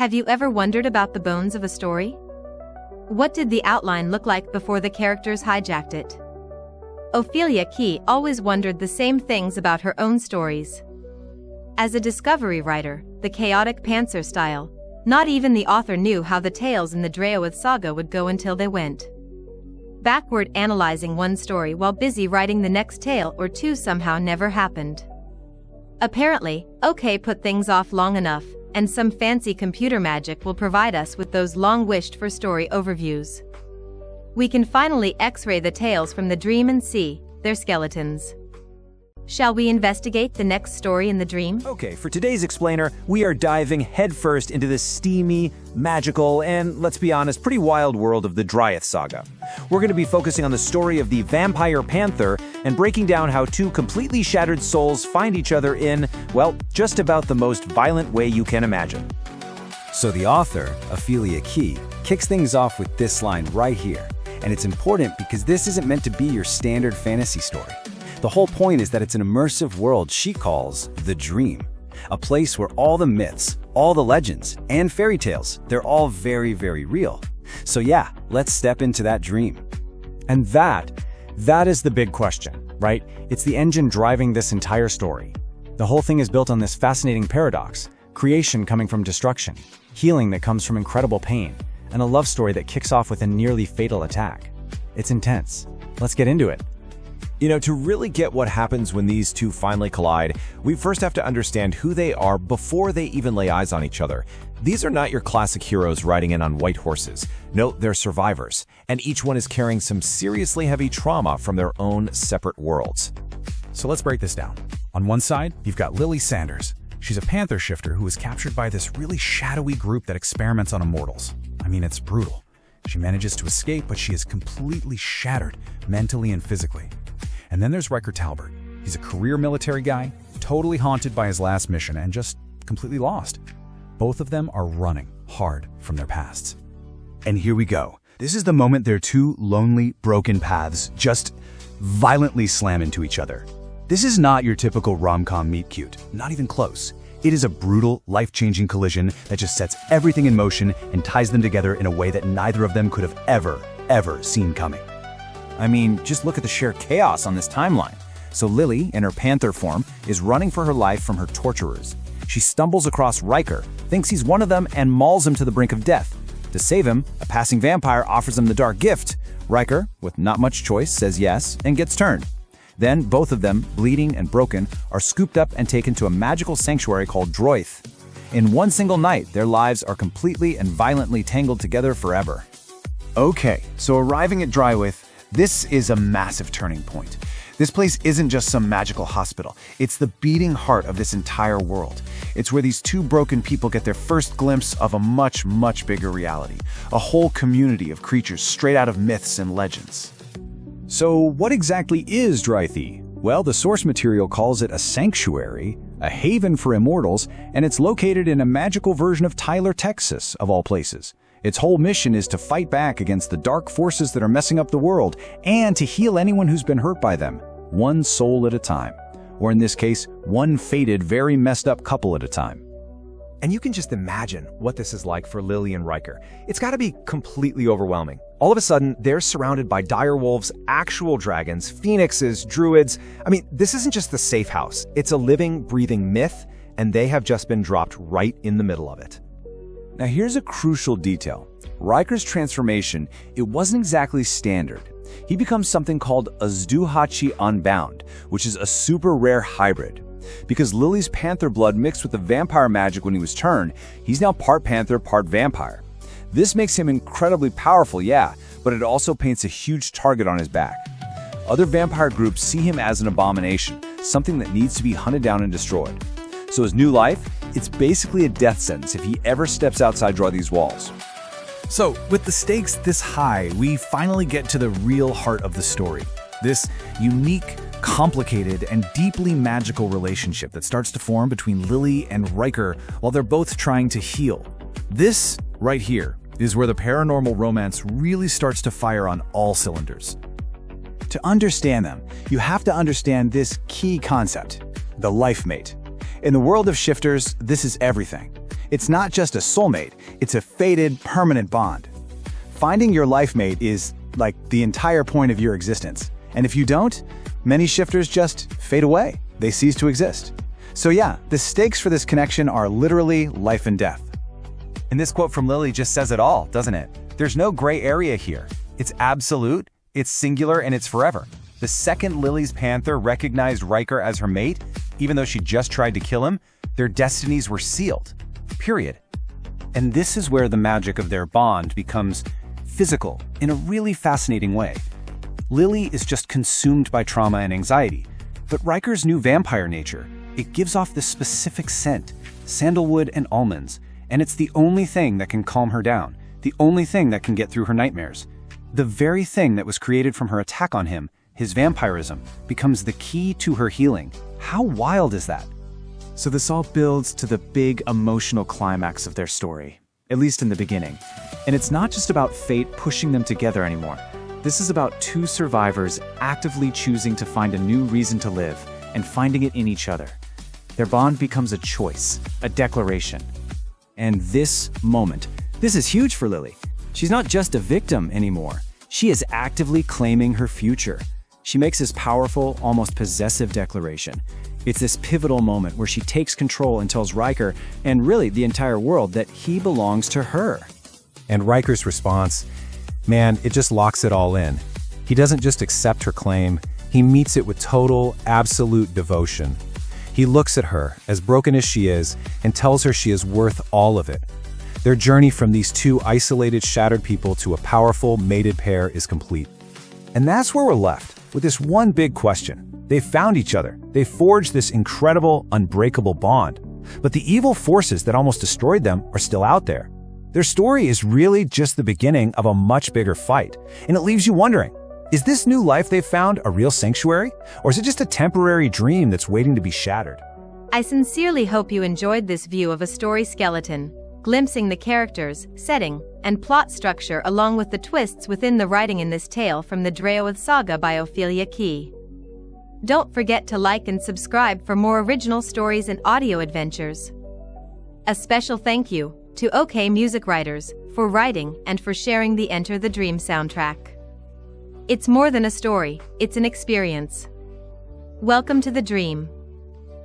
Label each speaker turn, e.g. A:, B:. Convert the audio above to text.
A: Have you ever wondered about the bones of a story? What did the outline look like before the characters hijacked it? Ophelia Key always wondered the same things about her own stories. As a discovery writer, the chaotic pantser style, not even the author knew how the tales in the Draoithe Saga would go until they went backward, analyzing one story while busy writing the next tale or two somehow never happened. Apparently, OK put things off long enough, and some fancy computer magic will provide us with those long-wished-for story overviews. We can finally X-ray the tales from the dream and see their skeletons. Shall we investigate the next story in the dream?
B: Okay, for today's explainer, we are diving headfirst into the steamy, magical, and, let's be honest, pretty wild world of the Draoithe Saga. We're going to be focusing on the story of the Vampire Panther and breaking down how two completely shattered souls find each other in, well, just about the most violent way you can imagine.
C: So the author, Ophelia Key, kicks things off with this line right here. And it's important because this isn't meant to be your standard fantasy story. The whole point is that it's an immersive world she calls the dream. A place where all the myths, all the legends, and fairy tales, they're all very, very real. So yeah, let's step into that dream.
D: And that is the big question, right? It's the engine driving this entire story. The whole thing is built on this fascinating paradox: creation coming from destruction, healing that comes from incredible pain, and a love story that kicks off with a nearly fatal attack. It's intense. Let's get into it.
B: You know, to really get what happens when these two finally collide, we first have to understand who they are before they even lay eyes on each other. These are not your classic heroes riding in on white horses. No, they're survivors, and each one is carrying some seriously heavy trauma from their own separate worlds.
E: So let's break this down. On one side, you've got Lily Sanders. She's a panther shifter who is captured by this really shadowy group that experiments on immortals. I mean, it's brutal. She manages to escape, but she is completely shattered, mentally and physically. And then there's Riker. He's a career military guy, totally haunted by his last mission and just completely lost. Both of them are running hard from their pasts.
F: And here we go. This is the moment their two lonely, broken paths just violently slam into each other. This is not your typical rom-com meet cute, not even close. It is a brutal, life-changing collision that just sets everything in motion and ties them together in a way that neither of them could have ever seen coming.
B: I mean, just look at the sheer chaos on this timeline. So Lily, in her panther form, is running for her life from her torturers. She stumbles across Riker, thinks he's one of them, and mauls him to the brink of death. To save him, a passing vampire offers him the dark gift. Riker, with not much choice, says yes and gets turned. Then both of them, bleeding and broken, are scooped up and taken to a magical sanctuary called Draoithe. In one single night, their lives are completely and violently tangled together forever.
F: Okay, so arriving at Draoithe, this is a massive turning point. This place isn't just some magical hospital. It's the beating heart of this entire world. It's where these two broken people get their first glimpse of a much, much bigger reality. A whole community of creatures straight out of myths and legends.
C: So what exactly is Draoithe? Well, the source material calls it a sanctuary, a haven for immortals, and it's located in a magical version of Tyler, Texas, of all places. Its whole mission is to fight back against the dark forces that are messing up the world and to heal anyone who's been hurt by them, one soul at a time. Or in this case, one fated, very messed up couple at a time.
B: And you can just imagine what this is like for Lily and Ryker. It's got to be completely overwhelming. All of a sudden, they're surrounded by dire wolves, actual dragons, phoenixes, druids. I mean, this isn't just the safe house. It's a living, breathing myth, and they have just been dropped right in the middle of it.
C: Now here's a crucial detail. Riker's transformation, it wasn't exactly standard. He becomes something called a Zduhaci Unbound, which is a super rare hybrid. Because Lily's panther blood mixed with the vampire magic when he was turned, he's now part panther, part vampire. This makes him incredibly powerful, yeah, but it also paints a huge target on his back. Other vampire groups see him as an abomination, something that needs to be hunted down and destroyed. So his new life, it's basically a death sentence if he ever steps outside Draoithe's walls.
F: So, with the stakes this high, we finally get to the real heart of the story. This unique, complicated, and deeply magical relationship that starts to form between Lily and Riker while they're both trying to heal. This, right here, is where the paranormal romance really starts to fire on all cylinders.
C: To understand them, you have to understand this key concept, the life mate. In the world of shifters, this is everything.
F: It's not just a soulmate, it's a fated, permanent bond. Finding your life mate is, like, the entire point of your existence. And if you don't, many shifters just fade away. They cease to exist. So yeah, the stakes for this connection are literally life and death.
B: And this quote from Lily just says it all, doesn't it? There's no gray area here. It's absolute, it's singular, and it's forever. The second Lily's Panther recognized Riker as her mate, even though she just tried to kill him, their destinies were sealed. Period. And this is where the magic of their bond becomes physical in a really fascinating way. Lily is just consumed by trauma and anxiety, but Riker's new vampire nature, it gives off this specific scent, sandalwood and almonds, and it's the only thing that can calm her down, the only thing that can get through her nightmares. The very thing that was created from her attack on him, his vampirism, becomes the key to her healing. How wild is that?
D: So this all builds to the big emotional climax of their story, at least in the beginning. And it's not just about fate pushing them together anymore. This is about two survivors actively choosing to find a new reason to live and finding it in each other. Their bond becomes a choice, a declaration. And this moment, this is huge for Lily. She's not just a victim anymore. She is actively claiming her future. She makes this powerful, almost possessive declaration. It's this pivotal moment where she takes control and tells Riker, and really the entire world, that he belongs to her.
E: And Riker's response, man, it just locks it all in. He doesn't just accept her claim, he meets it with total, absolute devotion. He looks at her, as broken as she is, and tells her she is worth all of it. Their journey from these two isolated, shattered people to a powerful, mated pair is complete.
B: And that's where we're left, with this one big question. They found each other. They forged this incredible, unbreakable bond. But the evil forces that almost destroyed them are still out there. Their story is really just the beginning of a much bigger fight. And it leaves you wondering, is this new life they've found a real sanctuary? Or is it just a temporary dream that's waiting to be shattered?
A: I sincerely hope you enjoyed this view of a story skeleton, glimpsing the characters, setting, and plot structure along with the twists within the writing in this tale from the Draoithe Saga by Ophelia Key. Don't forget to like and subscribe for more original stories and audio adventures. A special thank you to OK Music Writers for writing and for sharing the Enter the Dream soundtrack. It's more than a story, it's an experience. Welcome to the dream.